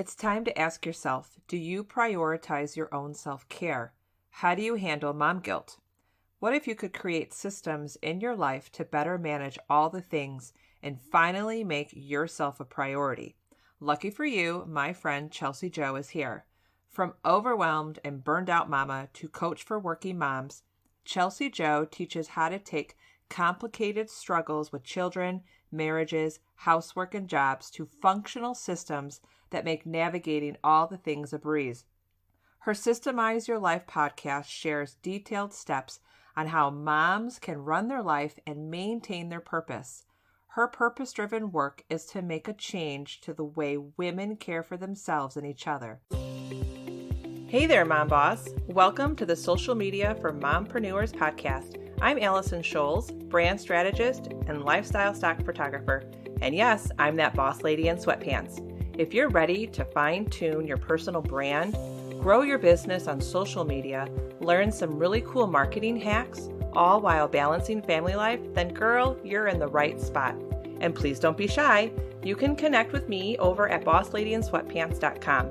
It's time to ask yourself, do you prioritize your own self-care? How do you handle mom guilt? What if you could create systems in your life to better manage all the things and finally make yourself a priority? Lucky for you, my friend Chelsi Jo is here. From overwhelmed and burned out mama to coach for working moms, Chelsi Jo teaches how to take complicated struggles with children, marriages, housework, and jobs to functional systems that make navigating all the things a breeze. Her Systemize Your Life podcast shares detailed steps on how moms can run their life and maintain their purpose. Her purpose-driven work is to make a change to the way women care for themselves and each other. Hey there, Mom Boss. Welcome to the Social Media for Mompreneurs podcast. I'm Allison Scholes, brand strategist and lifestyle stock photographer. And yes, I'm that boss lady in sweatpants. If you're ready to fine-tune your personal brand, grow your business on social media, learn some really cool marketing hacks, all while balancing family life, then girl, you're in the right spot. And please don't be shy. You can connect with me over at bossladyinsweatpants.com.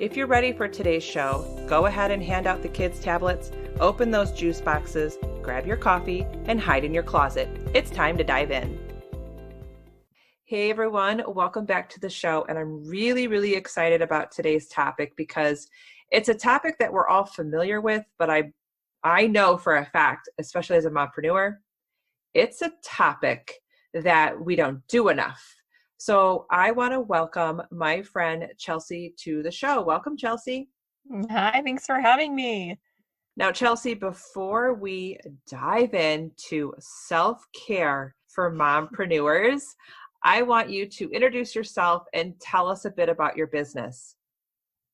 If you're ready for today's show, go ahead and hand out the kids' tablets, open those juice boxes, grab your coffee, and hide in your closet. It's time to dive in. Hey everyone, welcome back to the show. And I'm really excited about today's topic because it's a topic that we're all familiar with, but I know for a fact, especially as a mompreneur, it's a topic that we don't do enough. So I want to welcome my friend Chelsi to the show. Welcome, Chelsi. Hi, thanks for having me. Now, Chelsi, before we dive into self-care for mompreneurs, I want you to introduce yourself and tell us a bit about your business.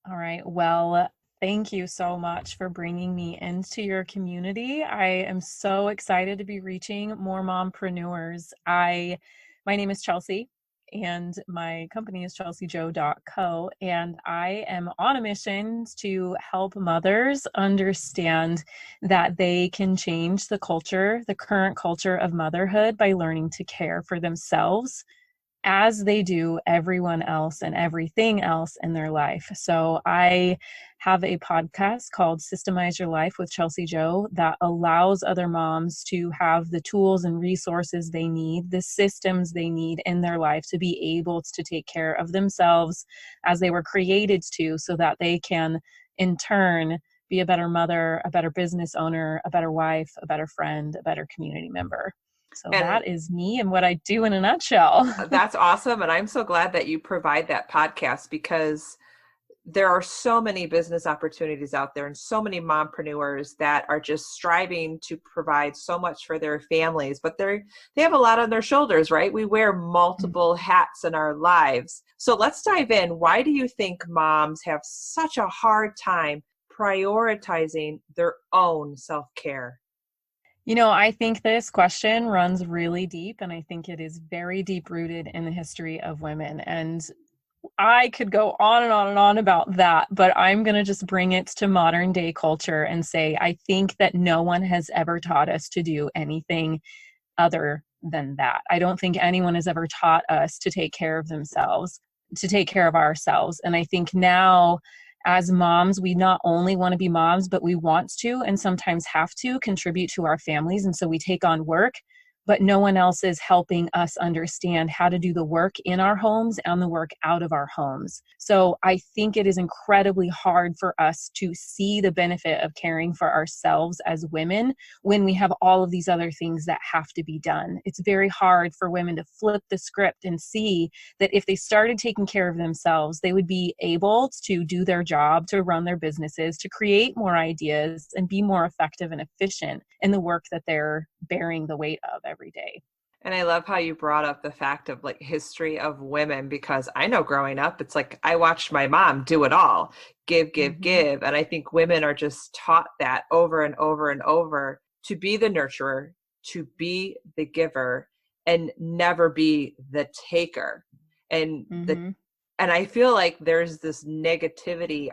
All right. Well, thank you so much for bringing me into your community. I am so excited to be reaching more mompreneurs. My name is Chelsi, and my company is chelsijo.co, and I am on a mission to help mothers understand that they can change the current culture of motherhood by learning to care for themselves as they do everyone else and everything else in their life. So I have a podcast called Systemize Your Life with Chelsi Jo that allows other moms to have the tools and resources they need, the systems they need in their life to be able to take care of themselves as they were created to, so that they can in turn be a better mother, a better business owner, a better wife, a better friend, a better community member. So that is me and what I do in a nutshell. That's awesome. And I'm so glad that you provide that podcast because there are so many business opportunities out there and so many mompreneurs that are just striving to provide so much for their families, but they have a lot on their shoulders, right? We wear multiple hats in our lives. So let's dive in. Why do you think moms have such a hard time prioritizing their own self-care? I think this question runs really deep, and I think it is very deep rooted in the history of women. And I could go on and on and on about that, but I'm going to just bring it to modern day culture and say, I think that no one has ever taught us to do anything other than that. I don't think anyone has ever taught us to take care of themselves, to take care of ourselves. And I think now, as moms, we not only want to be moms, but we want to, and sometimes have to, contribute to our families. And so we take on work, but no one else is helping us understand how to do the work in our homes and the work out of our homes. So I think it is incredibly hard for us to see the benefit of caring for ourselves as women when we have all of these other things that have to be done. It's very hard for women to flip the script and see that if they started taking care of themselves, they would be able to do their job, to run their businesses, to create more ideas and be more effective and efficient in the work that they're bearing the weight of every day. And I love how you brought up the fact of like history of women, because I know growing up, it's like I watched my mom do it all, give. And I think women are just taught that over and over and over, to be the nurturer, to be the giver, and never be the taker. And and I feel like there's this negativity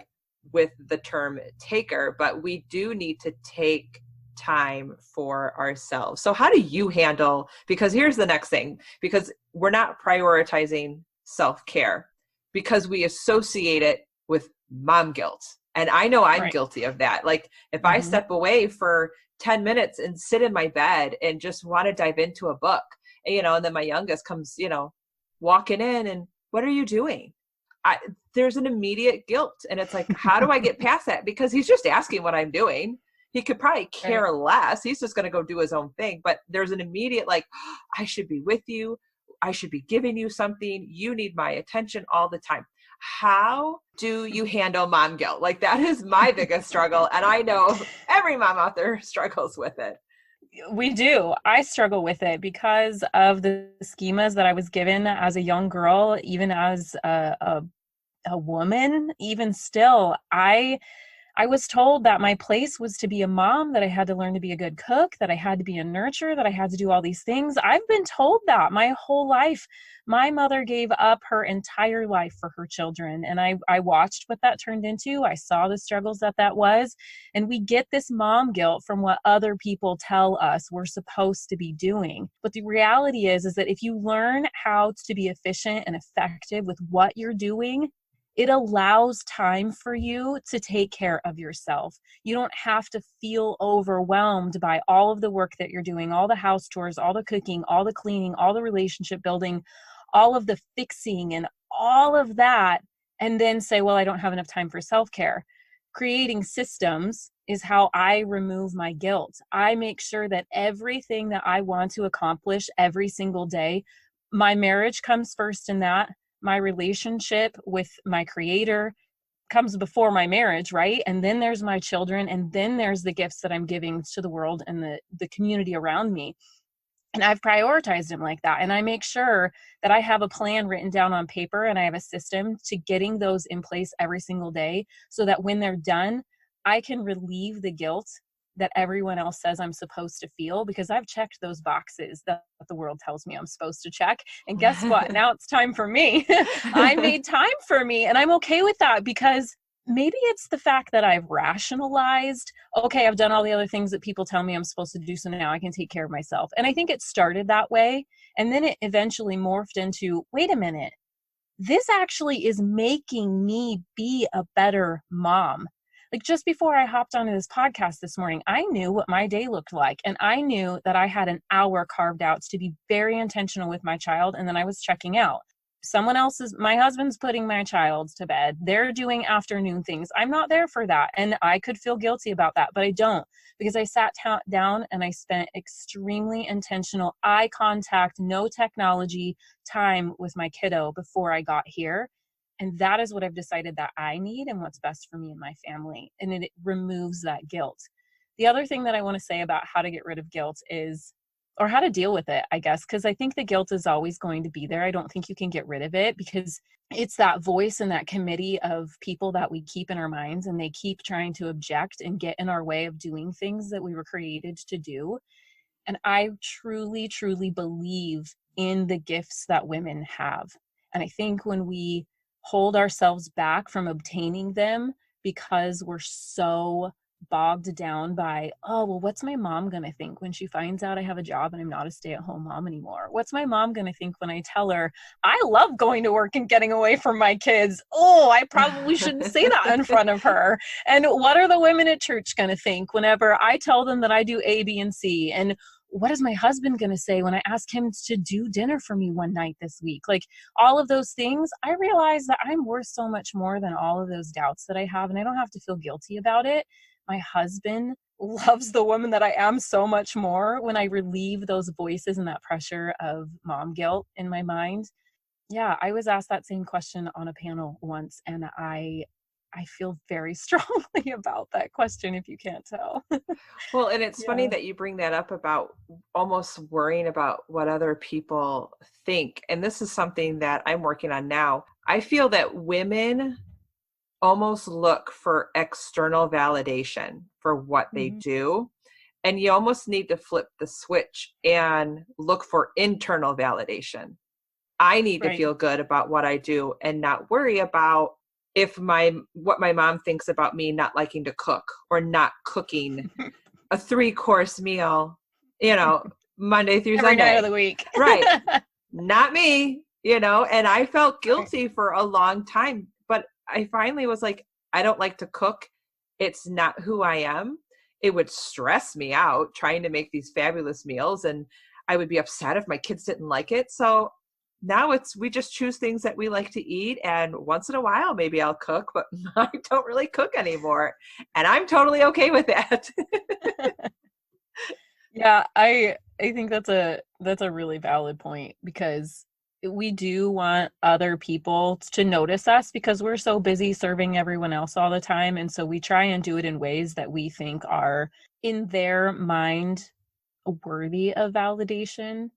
with the term taker, but we do need to take time for ourselves. So how do you handle, because here's the next thing, because we're not prioritizing self-care. because we associate it with mom guilt. And I know I'm Right. guilty of that. Like if I Mm-hmm. step away for 10 minutes and sit in my bed and just want to dive into a book, and then my youngest comes, walking in and what are you doing? There's an immediate guilt. And it's like, how do I get past that? Because he's just asking what I'm doing. He could probably Right. care less. He's just going to go do his own thing. But there's an immediate, like, I should be with you. I should be giving you something. You need my attention all the time. How do you handle mom guilt? Like that is my biggest struggle. And I know every mom out there struggles with it. We do. I struggle with it because of the schemas that I was given as a young girl, even as a woman. Even still, I was told that my place was to be a mom, that I had to learn to be a good cook, that I had to be a nurturer, that I had to do all these things. I've been told that my whole life. My mother gave up her entire life for her children. And I watched what that turned into. I saw the struggles that was. And we get this mom guilt from what other people tell us we're supposed to be doing. But the reality is that if you learn how to be efficient and effective with what you're doing, it allows time for you to take care of yourself. You don't have to feel overwhelmed by all of the work that you're doing, all the house chores, all the cooking, all the cleaning, all the relationship building, all of the fixing and all of that, and then say, well, I don't have enough time for self-care. Creating systems is how I remove my guilt. I make sure that everything that I want to accomplish every single day, my marriage comes first in that. My relationship with my creator comes before my marriage, right? And then there's my children, and then there's the gifts that I'm giving to the world and the community around me. And I've prioritized them like that. And I make sure that I have a plan written down on paper and I have a system to getting those in place every single day so that when they're done, I can relieve the guilt that everyone else says I'm supposed to feel, because I've checked those boxes that the world tells me I'm supposed to check. And guess what? Now it's time for me. I made time for me, and I'm okay with that, because maybe it's the fact that I've rationalized, okay, I've done all the other things that people tell me I'm supposed to do, so now I can take care of myself. And I think it started that way. And then it eventually morphed into, wait a minute, this actually is making me be a better mom. Like just before I hopped onto this podcast this morning, I knew what my day looked like. And I knew that I had an hour carved out to be very intentional with my child. And then I was checking out. My husband's putting my child to bed. They're doing afternoon things. I'm not there for that. And I could feel guilty about that, but I don't, because I sat down and I spent extremely intentional eye contact, no technology time with my kiddo before I got here. And that is what I've decided that I need and what's best for me and my family. And it removes that guilt. The other thing that I want to say about how to get rid of guilt is, or how to deal with it, I guess, because I think the guilt is always going to be there. I don't think you can get rid of it, because it's that voice and that committee of people that we keep in our minds, and they keep trying to object and get in our way of doing things that we were created to do. And I truly, truly believe in the gifts that women have. And I think when we hold ourselves back from obtaining them because we're so bogged down by, oh, well, what's my mom going to think when she finds out I have a job and I'm not a stay-at-home mom anymore? What's my mom going to think when I tell her I love going to work and getting away from my kids? Oh, I probably shouldn't say that in front of her. And what are the women at church going to think whenever I tell them that I do A, B, and C? And what is my husband going to say when I ask him to do dinner for me one night this week? Like all of those things, I realize that I'm worth so much more than all of those doubts that I have, and I don't have to feel guilty about it. My husband loves the woman that I am so much more when I relieve those voices and that pressure of mom guilt in my mind. Yeah, I was asked that same question on a panel once, and I feel very strongly about that question, if you can't tell. Well, and it's funny Yeah. that you bring that up about almost worrying about what other people think. And this is something that I'm working on now. I feel that women almost look for external validation for what they Mhm. do. And you almost need to flip the switch and look for internal validation. I need to Right. feel good about what I do and not worry about what my mom thinks about me not liking to cook or not cooking a 3-course meal, Monday through Every night of Sunday. the week. Right. Not me. and I felt Right. guilty for a long time, but I finally was like, I don't like to cook. It's not who I am. It would stress me out trying to make these fabulous meals, and I would be upset if my kids didn't like it. So now we just choose things that we like to eat, and once in a while maybe I'll cook, but I don't really cook anymore, and I'm totally okay with that. Yeah, I think that's a really valid point because we do want other people to notice us because we're so busy serving everyone else all the time, and so we try and do it in ways that we think are in their mind worthy of validation.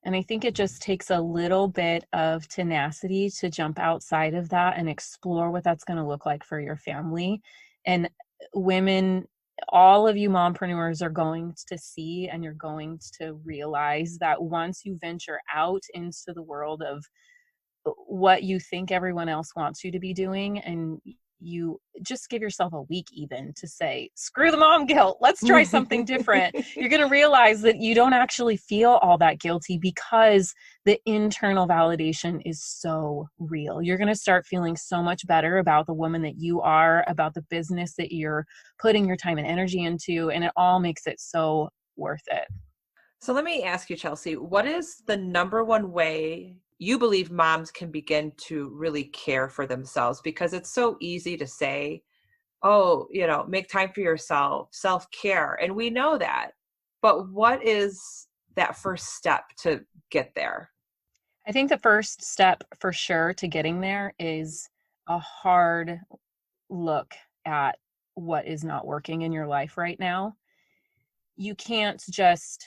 And I think it just takes a little bit of tenacity to jump outside of that and explore what that's going to look like for your family. And women, all of you mompreneurs are going to see and you're going to realize that once you venture out into the world of what you think everyone else wants you to be doing, and you just give yourself a week even to say, screw the mom guilt, let's try something different. You're going to realize that you don't actually feel all that guilty because the internal validation is so real. You're going to start feeling so much better about the woman that you are, about the business that you're putting your time and energy into, and it all makes it so worth it. So let me ask you, Chelsea, what is the number one way you believe moms can begin to really care for themselves? Because it's so easy to say, oh, make time for yourself, self-care. And we know that. But what is that first step to get there? I think the first step for sure to getting there is a hard look at what is not working in your life right now. You can't just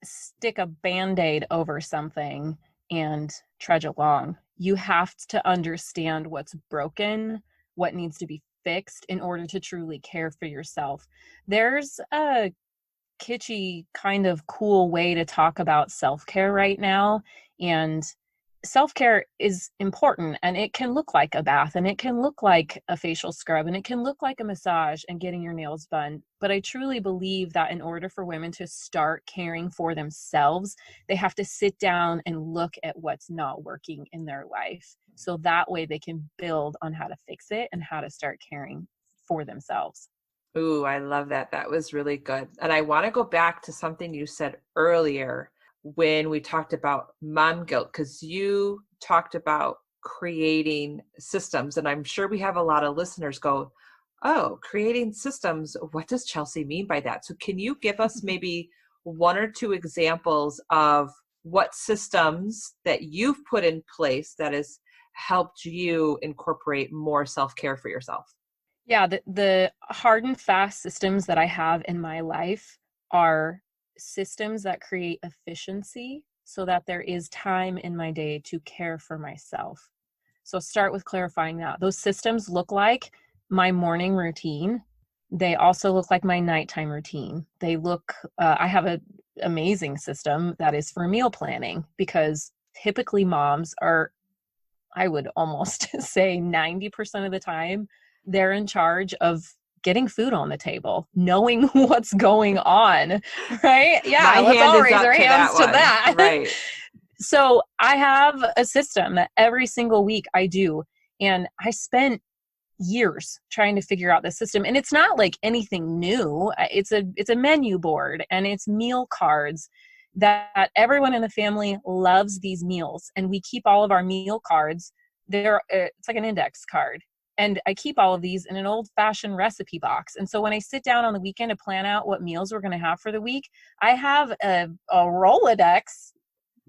stick a band-aid over something and trudge along. You have to understand what's broken, what needs to be fixed in order to truly care for yourself. There's a kitschy kind of cool way to talk about self-care right now, and self-care is important, and it can look like a bath, and it can look like a facial scrub, and it can look like a massage and getting your nails done. But I truly believe that in order for women to start caring for themselves, they have to sit down and look at what's not working in their life, so that way they can build on how to fix it and how to start caring for themselves. Ooh, I love that. That was really good. And I want to go back to something you said earlier when we talked about mom guilt, because you talked about creating systems. And I'm sure we have a lot of listeners go, oh, creating systems. What does Chelsea mean by that? So can you give us maybe one or two examples of what systems that you've put in place that has helped you incorporate more self-care for yourself? Yeah, the hard and fast systems that I have in my life are systems that create efficiency so that there is time in my day to care for myself. So start with clarifying that. Those systems look like my morning routine. They also look like my nighttime routine. I have an amazing system that is for meal planning because typically moms are, I would almost say 90% of the time, they're in charge of getting food on the table, knowing what's going on, right? My Yeah, let's hand all is raise up our to hands that to one. that. Right. So I have a system that every single week I do, and I spent years trying to figure out the system, and it's not like anything new. It's a menu board, and it's meal cards that everyone in the family loves these meals, and we keep all of our meal cards. It's like an index card, and I keep all of these in an old-fashioned recipe box. And so when I sit down on the weekend to plan out what meals we're going to have for the week, I have a Rolodex,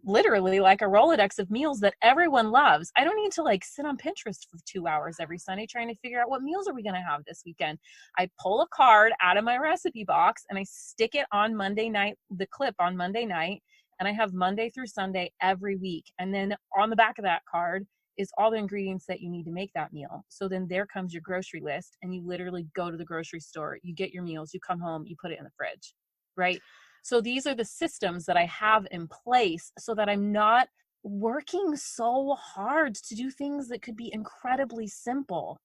literally like a Rolodex of meals that everyone loves. I don't need to like sit on Pinterest for 2 hours every Sunday trying to figure out what meals are we going to have this weekend. I pull a card out of my recipe box and I stick it on Monday night, the clip on Monday night, and I have Monday through Sunday every week. And then on the back of that card is all the ingredients that you need to make that meal. So then there comes your grocery list, and you literally go to the grocery store, you get your meals, you come home, you put it in the fridge, right? So these are the systems that I have in place so that I'm not working so hard to do things that could be incredibly simple.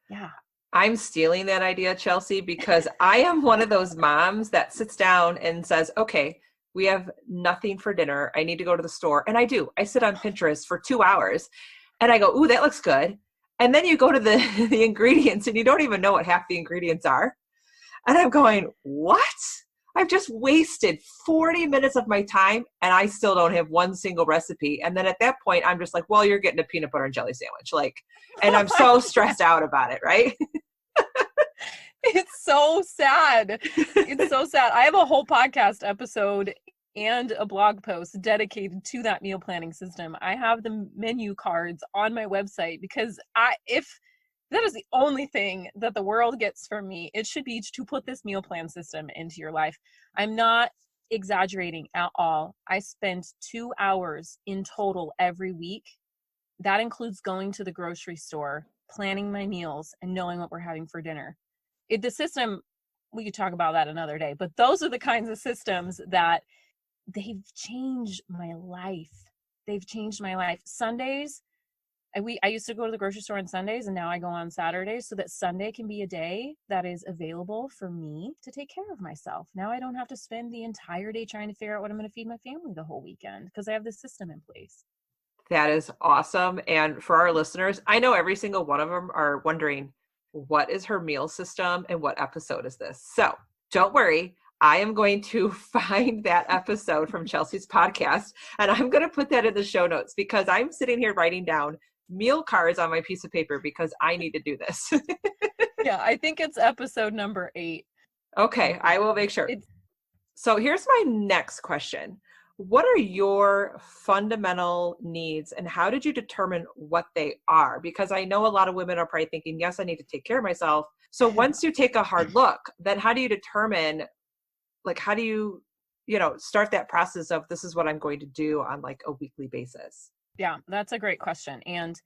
Yeah. I'm stealing that idea, Chelsea, because I am one of those moms that sits down and says, okay, We have nothing for dinner. I need to go to the store. And I do. I sit on Pinterest for 2 hours and I go, ooh, that looks good. And then you go to the, the ingredients and you don't even know what half the ingredients are. And I'm going, what? I've just wasted 40 minutes of my time and I still don't have one single recipe. And then at that point, I'm just like, well, you're getting a peanut butter and jelly sandwich. Like, and I'm so stressed out about it, right? It's so sad. It's so sad. I have a whole podcast episode and a blog post dedicated to that meal planning system. I have the menu cards on my website because if that is the only thing that the world gets from me, it should be to put this meal plan system into your life. I'm not exaggerating at all. I spend 2 hours in total every week. That includes going to the grocery store, planning my meals, and knowing what we're having for dinner. The system, we could talk about that another day, but those are the kinds of systems that they've changed my life. They've changed my life. Sundays, I used to go to the grocery store on Sundays, and now I go on Saturdays so that Sunday can be a day that is available for me to take care of myself. Now I don't have to spend the entire day trying to figure out what I'm going to feed my family the whole weekend because I have this system in place. That is awesome. And for our listeners, I know every single one of them are wondering, what is her meal system and what episode is this? So don't worry. I am going to find that episode from Chelsi's podcast, and I'm going to put that in the show notes because I'm sitting here writing down meal cards on my piece of paper because I need to do this. Yeah, I think it's episode number 8. Okay, I will make sure. So here's my next question. What are your fundamental needs and how did you determine what they are? Because I know a lot of women are probably thinking, yes, I need to take care of myself. So once you take a hard look, then how do you determine, like, how do you, start that process of this is what I'm going to do on like a weekly basis? Yeah, that's a great question. And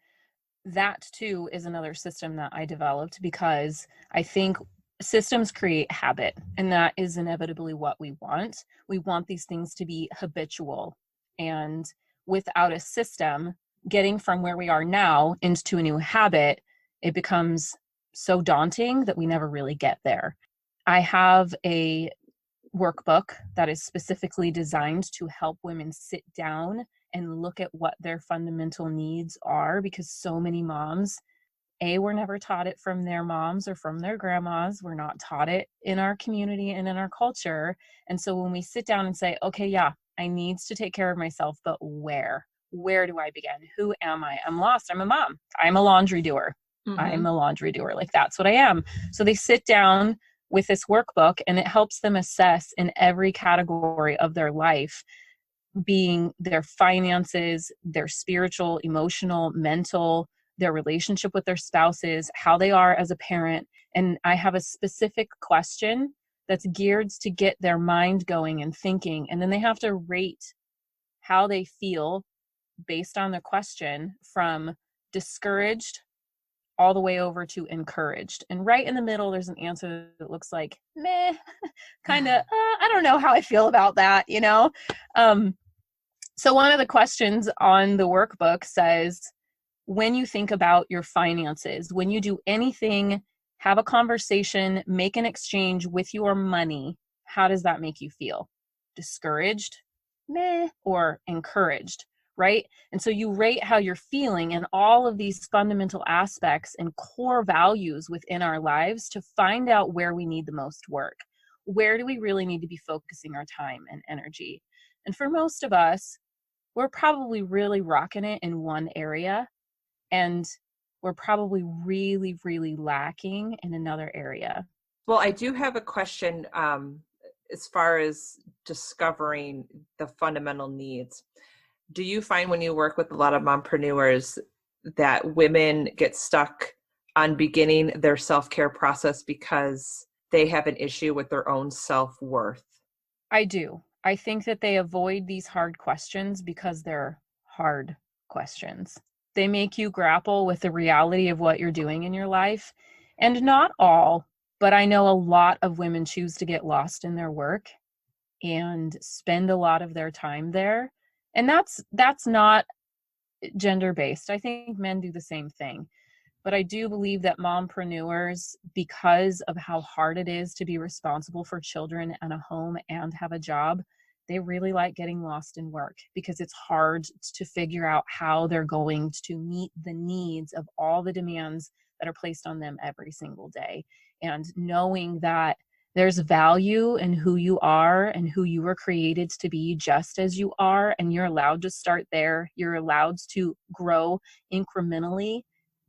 that too is another system that I developed because I think systems create habit, and that is inevitably what we want. We want these things to be habitual. And without a system, getting from where we are now into a new habit, it becomes so daunting that we never really get there. I have a workbook that is specifically designed to help women sit down and look at what their fundamental needs are, because so many moms, were never taught it from their moms or from their grandmas. We're not taught it in our community and in our culture. And so when we sit down and say, okay, yeah, I need to take care of myself, but where do I begin? Who am I? I'm lost. I'm a mom. I'm a laundry doer. I'm a laundry doer. Like, that's what I am. So they sit down with this workbook and it helps them assess in every category of their life, being their finances, their spiritual, emotional, mental, their relationship with their spouses, how they are as a parent. And I have a specific question that's geared to get their mind going and thinking. And then they have to rate how they feel based on the question from discouraged all the way over to encouraged. And right in the middle, there's an answer that looks like, meh, kind of, I don't know how I feel about that, So one of the questions on the workbook says, when you think about your finances, when you do anything, have a conversation, make an exchange with your money, how does that make you feel? Discouraged, meh, or encouraged, right? And so you rate how you're feeling and all of these fundamental aspects and core values within our lives to find out where we need the most work. Where do we really need to be focusing our time and energy? And for most of us, we're probably really rocking it in one area, and we're probably really, really lacking in another area. Well, I do have a question as far as discovering the fundamental needs. Do you find when you work with a lot of mompreneurs that women get stuck on beginning their self-care process because they have an issue with their own self-worth? I do. I think that they avoid these hard questions because they're hard questions. They make you grapple with the reality of what you're doing in your life. And not all, but I know a lot of women choose to get lost in their work and spend a lot of their time there. And that's not gender-based. I think men do the same thing. But I do believe that mompreneurs, because of how hard it is to be responsible for children and a home and have a job, they really like getting lost in work because it's hard to figure out how they're going to meet the needs of all the demands that are placed on them every single day. And knowing that there's value in who you are and who you were created to be just as you are, and you're allowed to start there. You're allowed to grow incrementally,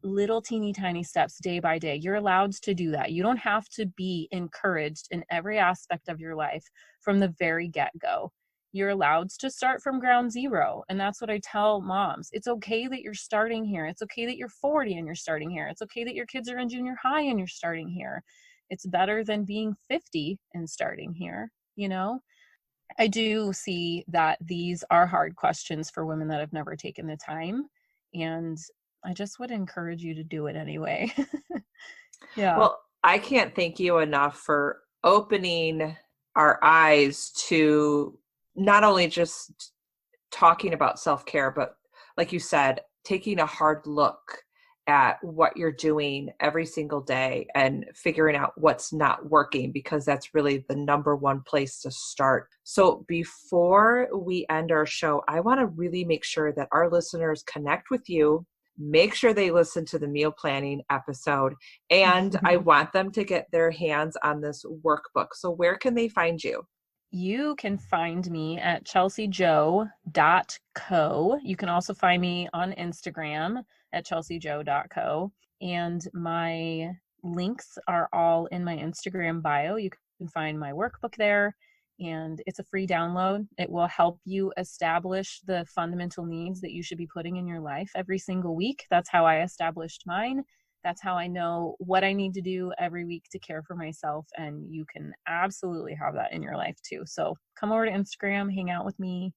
little teeny tiny steps day by day. You're allowed to do that. You don't have to be encouraged in every aspect of your life from the very get-go. You're allowed to start from ground zero. And that's what I tell moms. It's okay that you're starting here. It's okay that you're 40 and you're starting here. It's okay that your kids are in junior high and you're starting here. It's better than being 50 and starting here, you know? I do see that these are hard questions for women that have never taken the time. And I just would encourage you to do it anyway. Yeah. Well, I can't thank you enough for opening our eyes to not only just talking about self-care, but like you said, taking a hard look at what you're doing every single day and figuring out what's not working, because that's really the number one place to start. So before we end our show, I want to really make sure that our listeners connect with you. Make sure they listen to the meal planning episode, and I want them to get their hands on this workbook. So where can they find you? You can find me at chelsijo.co. You can also find me on Instagram at chelsijo.co. And my links are all in my Instagram bio. You can find my workbook there, and it's a free download. It will help you establish the fundamental needs that you should be putting in your life every single week. That's how I established mine. That's how I know what I need to do every week to care for myself. And you can absolutely have that in your life too. So come over to Instagram, hang out with me.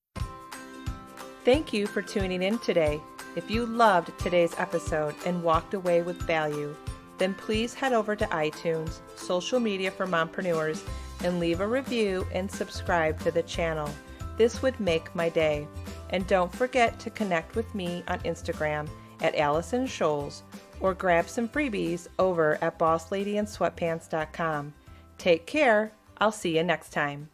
Thank you for tuning in today. If you loved today's episode and walked away with value, then please head over to iTunes, social media for mompreneurs, and leave a review and subscribe to the channel. This would make my day. And don't forget to connect with me on Instagram at Allison Scholes, or grab some freebies over at bossladyandsweatpants.com. Take care. I'll see you next time.